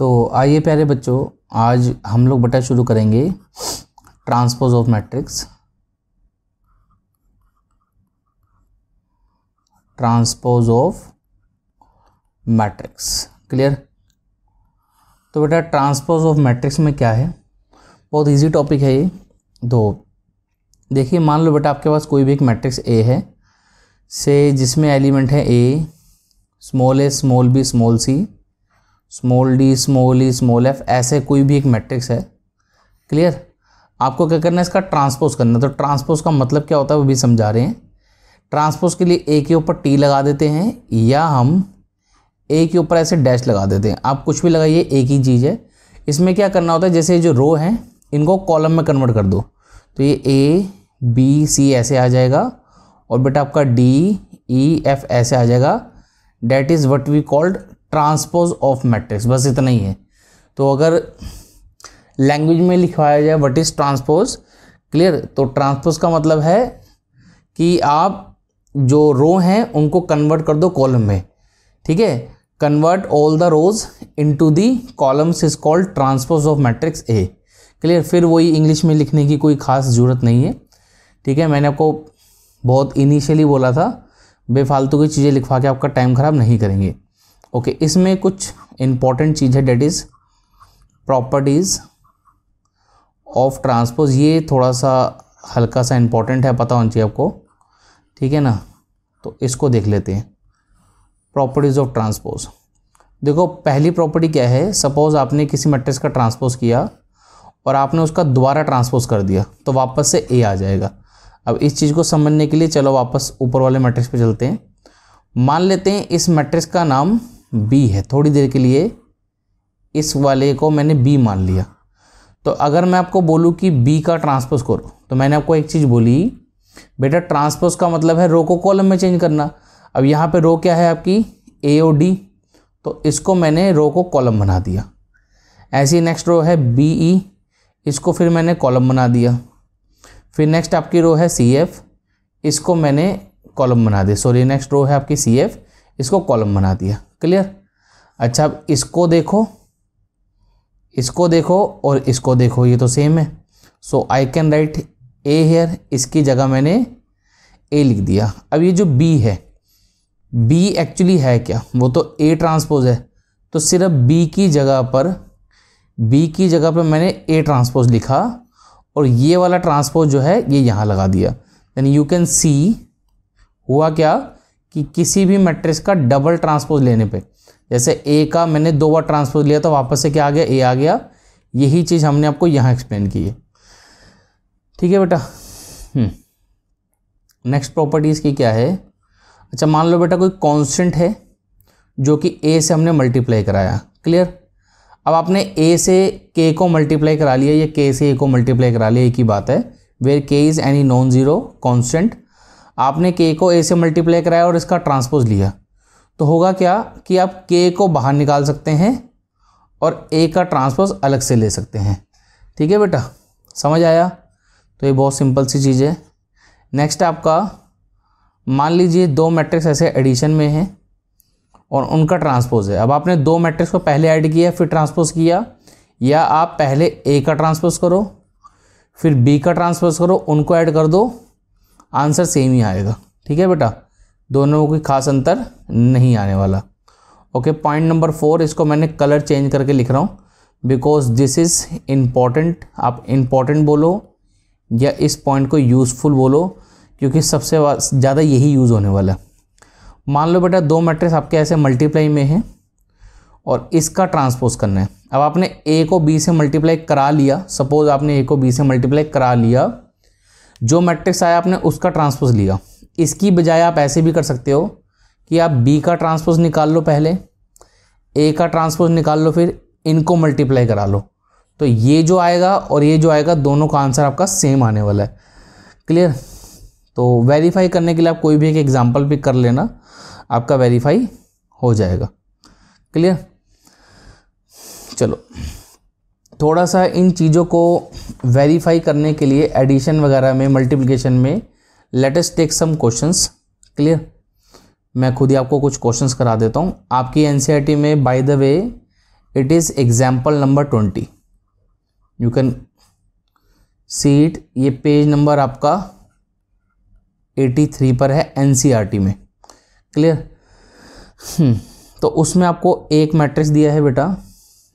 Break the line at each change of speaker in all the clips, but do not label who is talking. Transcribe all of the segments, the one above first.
तो आइए प्यारे बच्चों, आज हम लोग बेटा शुरू करेंगे transpose of matrix. Transpose of matrix, clear. तो बेटा ट्रांसपोज ऑफ मैट्रिक्स में क्या है, बहुत इजी टॉपिक है ये। तो देखिए, मान लो बेटा आपके पास कोई भी एक मैट्रिक्स ए है से, जिसमें एलिमेंट है ए, स्मॉल ए, small B, small C, small D, small ई, स्मॉल एफ, ऐसे कोई भी एक मैट्रिक्स है, क्लियर। आपको क्या करना है, इसका ट्रांसपोज करना है। तो ट्रांसपोज का मतलब क्या होता है वो भी समझा रहे हैं। ट्रांसपोज के लिए ए के ऊपर टी लगा देते हैं, या हम ए के ऊपर ऐसे डैश लगा देते हैं। आप कुछ भी लगाइए, एक ही चीज़ है। इसमें क्या करना होता है, जैसे जो रो हैं इनको कॉलम में कन्वर्ट कर दो, तो ये ए बी सी ऐसे आ जाएगा, और बेटा आपका डी ई एफ ऐसे आ जाएगा। That is what we called transpose of matrix. बस इतना ही है। तो अगर लैंग्वेज में लिखवाया जाए व्हाट इज़ ट्रांसपोज, क्लियर, तो ट्रांसपोज का मतलब है कि आप जो रो हैं उनको कन्वर्ट कर दो कॉलम में, ठीक है। Convert all the rose into the columns is called transpose of matrix A, clear. फिर वही इंग्लिश में लिखने की कोई खास ज़रूरत नहीं है, ठीक है। मैंने आपको बहुत इनिशियली बोला था, बेफालतू की चीज़ें लिखवा के आपका टाइम ख़राब नहीं करेंगे। ओके, इसमें कुछ इंपॉर्टेंट चीज़ है, that is properties of transpose. ये थोड़ा सा हल्का सा इंपॉर्टेंट है, पता होना चाहिए आपको, ठीक है ना। तो इसको देख लेते हैं, प्रॉपर्टीज़ ऑफ ट्रांसपोज। देखो, पहली प्रॉपर्टी क्या है, सपोज आपने किसी मैट्रिक्स का ट्रांसपोज किया और आपने उसका दोबारा ट्रांसपोज कर दिया, तो वापस से ए आ जाएगा। अब इस चीज़ को समझने के लिए चलो वापस ऊपर वाले मैट्रिक्स पे चलते हैं। मान लेते हैं इस मैट्रिक्स का नाम बी है, थोड़ी देर के लिए इस वाले को मैंने बी मान लिया। तो अगर मैं आपको बोलूँ कि बी का ट्रांसपोज करो, तो मैंने आपको एक चीज़ बोली, बेटा ट्रांसपोज का मतलब है रो को कॉलम में चेंज करना। अब यहाँ पे रो क्या है आपकी, ए और डी, तो इसको मैंने रो को कॉलम बना दिया। ऐसी नेक्स्ट रो है बी ई, इसको फिर मैंने कॉलम बना दिया। फिर नेक्स्ट आपकी रो है सी एफ, इसको मैंने कॉलम बना दिया। सॉरी, नेक्स्ट रो है आपकी सी एफ, इसको कॉलम बना दिया, क्लियर। अच्छा, अब इसको देखो, इसको देखो और इसको देखो, ये तो सेम है। So I can write A here, इसकी जगह मैंने ए लिख दिया। अब ये जो बी है, बी एक्चुअली है क्या, वो तो ए ट्रांसपोज है, तो सिर्फ बी की जगह पर मैंने ए ट्रांसपोज लिखा, और ये वाला ट्रांसपोज जो है ये यहाँ लगा दिया। देन यू कैन सी हुआ क्या कि किसी भी मैट्रिक्स का डबल ट्रांसपोज लेने पे, जैसे ए का मैंने 2 बार ट्रांसपोज लिया तो वापस से क्या आ गया, ए आ गया। यही चीज़ हमने आपको यहाँ एक्सप्लेन की है, ठीक है बेटा। नेक्स्ट प्रॉपर्टीज़ की क्या है। अच्छा, मान लो बेटा कोई कांस्टेंट है जो कि ए से हमने मल्टीप्लाई कराया, क्लियर। अब आपने ए से के को मल्टीप्लाई करा लिया, या के से ए को मल्टीप्लाई करा लिया, एक ही बात है। वेयर के is any non zero constant, आपने के को ए से मल्टीप्लाई कराया और इसका ट्रांसपोज लिया, तो होगा क्या कि आप के को बाहर निकाल सकते हैं और ए का ट्रांसपोज अलग से ले सकते हैं, ठीक है बेटा, समझ आया। तो ये बहुत सिंपल सी चीज़ है। नेक्स्ट आपका, मान लीजिए 2 मैट्रिक्स ऐसे एडिशन में हैं और उनका ट्रांसपोज है। अब आपने 2 मैट्रिक्स को पहले ऐड किया फिर ट्रांसपोज किया, या आप पहले ए का ट्रांसपोज करो फिर बी का ट्रांसपोज करो, उनको ऐड कर दो, आंसर सेम ही आएगा, ठीक है बेटा। दोनों में कोई खास अंतर नहीं आने वाला। ओके, पॉइंट नंबर 4, इसको मैंने कलर चेंज करके लिख रहा हूँ बिकॉज दिस इज़ इम्पॉर्टेंट। आप इम्पॉर्टेंट बोलो या इस पॉइंट को यूज़फुल बोलो, क्योंकि सबसे ज़्यादा यही यूज़ होने वाला है। मान लो बेटा 2 मैट्रिक्स आपके ऐसे मल्टीप्लाई में हैं और इसका ट्रांसपोज करना है। अब आपने ए को बी से मल्टीप्लाई करा लिया, सपोज आपने ए को बी से मल्टीप्लाई करा लिया, जो मैट्रिक्स आया आपने उसका ट्रांसपोज लिया। इसकी बजाय आप ऐसे भी कर सकते हो कि आप बी का ट्रांसपोज निकाल लो, पहले ए का ट्रांसपोज निकाल लो, फिर इनको मल्टीप्लाई करा लो, तो ये जो आएगा और ये जो आएगा दोनों का आंसर आपका सेम आने वाला है, क्लियर। तो वेरीफाई करने के लिए आप कोई भी एक एग्जाम्पल पिक कर लेना, आपका वेरीफाई हो जाएगा, क्लियर। चलो, थोड़ा सा इन चीज़ों को वेरीफाई करने के लिए एडिशन वगैरह में, मल्टीप्लिकेशन में, let us take some questions, clear. मैं खुद ही आपको कुछ क्वेश्चंस करा देता हूँ। आपकी एनसीईआरटी में by the way it is example number 20, you can see it. ये पेज नंबर आपका 83 पर है एनसीईआरटी में, क्लियर। तो उसमें आपको एक मैट्रिक्स दिया है बेटा,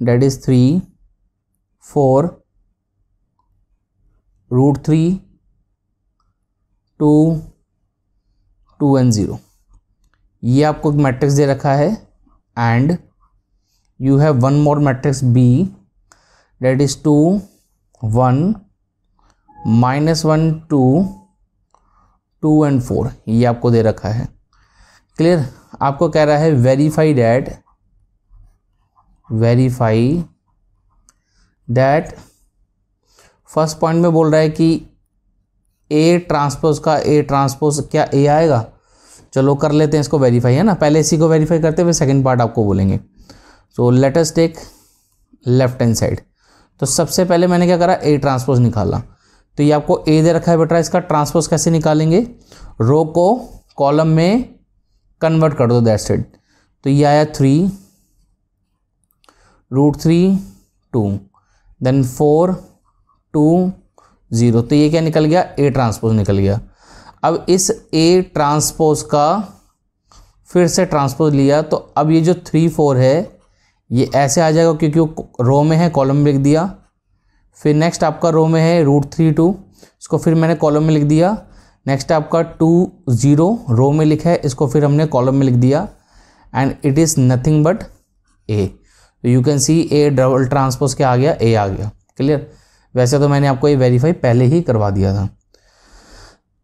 डेट इज 3 4 √3 2 2 and 0, ये आपको एक मैट्रिक्स दे रखा है। And you have one more matrix B, that is 2 1 -1 2 2 and 4, ये आपको दे रखा है, क्लियर। आपको कह रहा है वेरीफाई दैट फर्स्ट पॉइंट में बोल रहा है कि ए ट्रांसपोज का ए ट्रांसपोज क्या ए आएगा। चलो कर लेते हैं इसको वेरीफाई, है ना। पहले इसी को वेरीफाई करते हुए सेकंड पार्ट आपको बोलेंगे। So let us take left hand side. तो सबसे पहले मैंने क्या करा, ए ट्रांसपोज निकाला। तो ये आपको ए दे रखा है बेटा, इसका ट्रांसपोज कैसे निकालेंगे, रो को कॉलम में कन्वर्ट कर दो, दैट्स इट। तो ये आया 3 √3 2 देन 4 2 0, तो ये क्या निकल गया, ए ट्रांसपोज निकल गया। अब इस ए ट्रांसपोज का फिर से ट्रांसपोज लिया, तो अब ये जो 3 4 है ये ऐसे आ जाएगा क्योंकि वो रो में है, कॉलम में लिख दिया। फिर नेक्स्ट आपका रो में है √3 2, इसको फिर मैंने कॉलम में लिख दिया। नेक्स्ट आपका 2 0 रो में लिखा है, इसको फिर हमने कॉलम में लिख दिया। And it is nothing but A. तो you can see A double transpose क्या आ गया, ए आ गया, क्लियर। वैसे तो मैंने आपको ये वेरीफाई पहले ही करवा दिया था।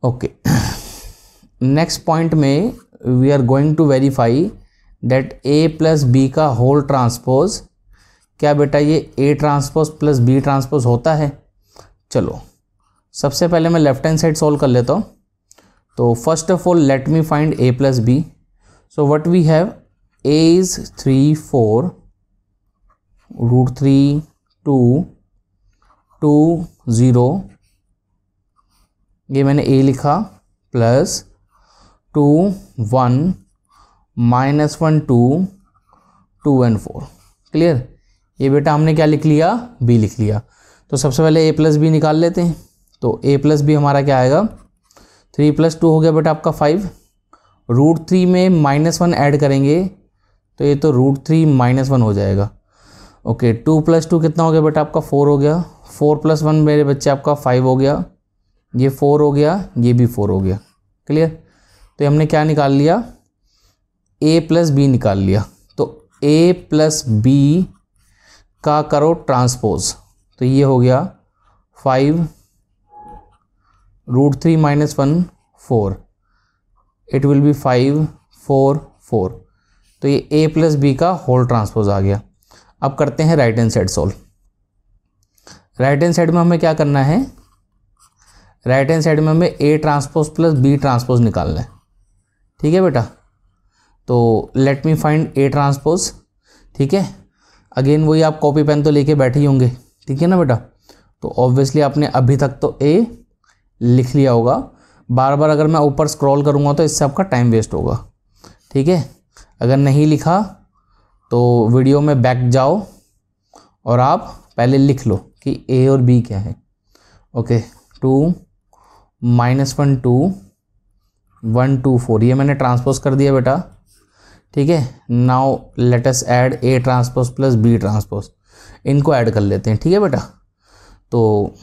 ओके, नेक्स्ट पॉइंट में we are going to verify that A plus B का होल ट्रांसपोज, क्या बेटा ये A transpose plus B transpose होता है। चलो सबसे पहले मैं लेफ्ट हैंड साइड सॉल्व कर लेता हूँ। तो first of all let me find A plus B. So what we have, A is 3 4 √3 2 2 0, ये मैंने ए लिखा, प्लस 2 1 -1 2 2 and 4, क्लियर। ये बेटा हमने क्या लिख लिया, बी लिख लिया। तो सबसे पहले ए प्लस बी निकाल लेते हैं। तो ए प्लस बी हमारा क्या आएगा, 3 + 2 हो गया बेटा आपका 5, √3 में -1 ऐड करेंगे तो ये तो √3 -1 हो जाएगा। ओके, 2 + 2 कितना हो गया बेटा आपका 4 हो गया, 4 + 1 मेरे बच्चे आपका 5 हो गया, ये 4 हो गया, ये भी 4 हो गया, क्लियर। तो हमने क्या निकाल लिया, ए प्लस बी निकाल लिया। तो ए प्लस बी का करो ट्रांसपोज, तो ये हो गया 5 √3 -1 4, इट विल बी 5 4 4। तो ये ए प्लस बी का होल ट्रांसपोज आ गया। अब करते हैं right hand side solve. Right hand side में हमें क्या करना है, राइट हैंड साइड में हमें A transpose plus B transpose निकालना है, ठीक है बेटा। तो let me find A transpose, ठीक है। अगेन वही आप कॉपी पेन तो लेके बैठे ही होंगे, ठीक है ना बेटा। तो ऑब्वियसली आपने अभी तक तो ए लिख लिया होगा, बार बार अगर मैं ऊपर स्क्रॉल करूँगा तो इससे आपका टाइम वेस्ट होगा, ठीक है। अगर नहीं लिखा तो वीडियो में बैक जाओ और आप पहले लिख लो कि ए और बी क्या है। ओके, 2 -1 2 1 2 4, ये मैंने ट्रांसपोज कर दिया बेटा, ठीक है। Now let us add A transpose plus B transpose, इनको ऐड कर लेते हैं, ठीक है बेटा। तो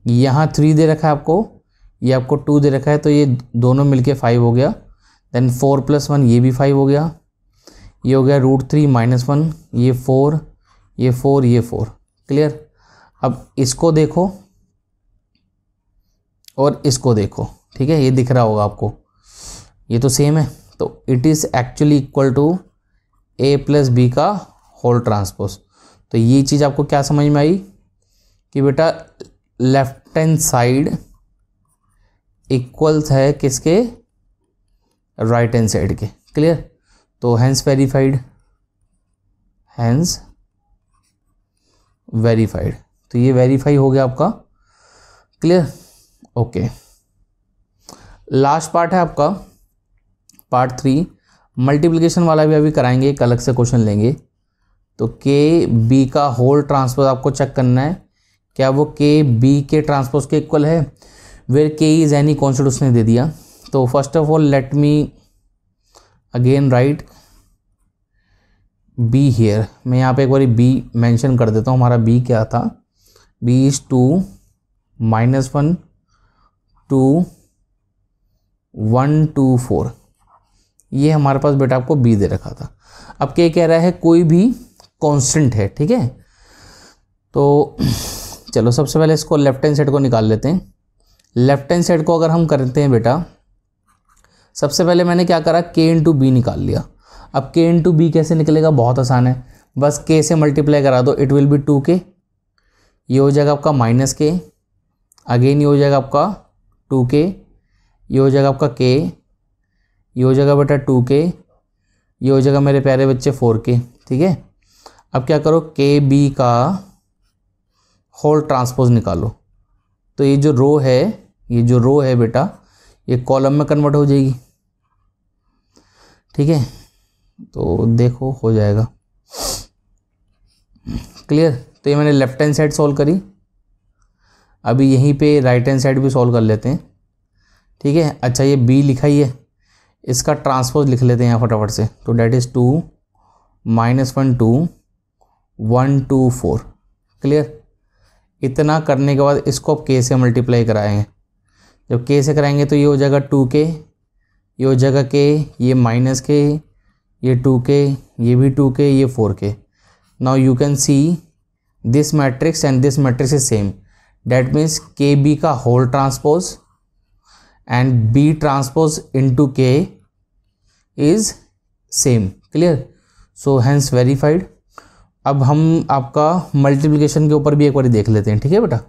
यहाँ 3 दे रखा है आपको, ये आपको 2 दे रखा है, तो ये दोनों मिलके 5 हो गया। देन 4 + 1, ये भी 5 हो गया, ये हो गया √3 -1, ये 4 ये 4 ये 4, क्लियर। अब इसको देखो और इसको देखो, ठीक है, ये दिख रहा होगा आपको, ये तो सेम है। तो it is actually equal to A plus B का होल ट्रांसपोज। तो ये चीज़ आपको क्या समझ में आई कि बेटा लेफ्ट हैंड साइड इक्वल्स है किसके, राइट हैंड साइड के, क्लियर। तो हैंस वेरीफाइड, हैंस वेरीफाइड, तो ये वेरीफाई हो गया आपका, क्लियर। ओके, लास्ट पार्ट है आपका पार्ट 3, मल्टीप्लिकेशन वाला भी अभी कराएंगे, एक अलग से क्वेश्चन लेंगे। तो के बी का होल ट्रांसपोज आपको चेक करना है, क्या वो के बी के ट्रांसपोज के इक्वल है, वेयर के इज एनी कॉन्स्टेंट उसने दे दिया। तो first of all let me again right be here, मैं यहाँ पे एक बार बी मेंशन कर देता हूँ। हमारा बी क्या था, बी इज 2 -1 2 1 2 4, ये हमारे पास बेटा आपको बी दे रखा था। अब क्या कह रहा है, कोई भी कांस्टेंट है, ठीक है। तो चलो सबसे पहले इसको लेफ्ट हैंड साइड को निकाल लेते हैं। लेफ्ट हैंड साइड को अगर हम करते हैं बेटा, सबसे पहले मैंने क्या करा, के इंटू बी निकाल लिया। अब के इंटू बी कैसे निकलेगा, बहुत आसान है, बस के से मल्टीप्लाई करा दो, इट विल बी 2k, ये हो जाएगा आपका -k, अगेन ये हो जाएगा आपका 2k, ये हो जाएगा आपका k, ये हो जाएगा बेटा 2k, ये हो जाएगा मेरे प्यारे बच्चे 4k, ठीक है। अब क्या करो, के बी का होल ट्रांसपोज निकालो। तो ये जो रो है, ये जो रो है बेटा, ये कॉलम में कन्वर्ट हो जाएगी, ठीक है। तो देखो हो जाएगा क्लियर। तो ये मैंने लेफ्ट हैंड साइड सॉल्व करी, अभी यहीं पे राइट हैंड साइड भी सॉल्व कर लेते हैं, ठीक है। अच्छा ये बी लिखा ही है, इसका ट्रांसपोज लिख लेते हैं यहाँ फटाफट से। तो डेट इज़ 2 -1 2 1 2 4, क्लियर। इतना करने के बाद इसको अब के से मल्टीप्लाई कराएंगे। जब के से कराएंगे तो ये हो जाएगा 2k, ये हो जाएगा k, ये -k, ये 2k, ये भी 2k, ये 4k। Now you can see this matrix and this matrix is same, that means K B का whole transpose and B transpose into k is same, clear. So hence verified. अब हम आपका multiplication के ऊपर भी एक बार देख लेते हैं, ठीक है बेटा।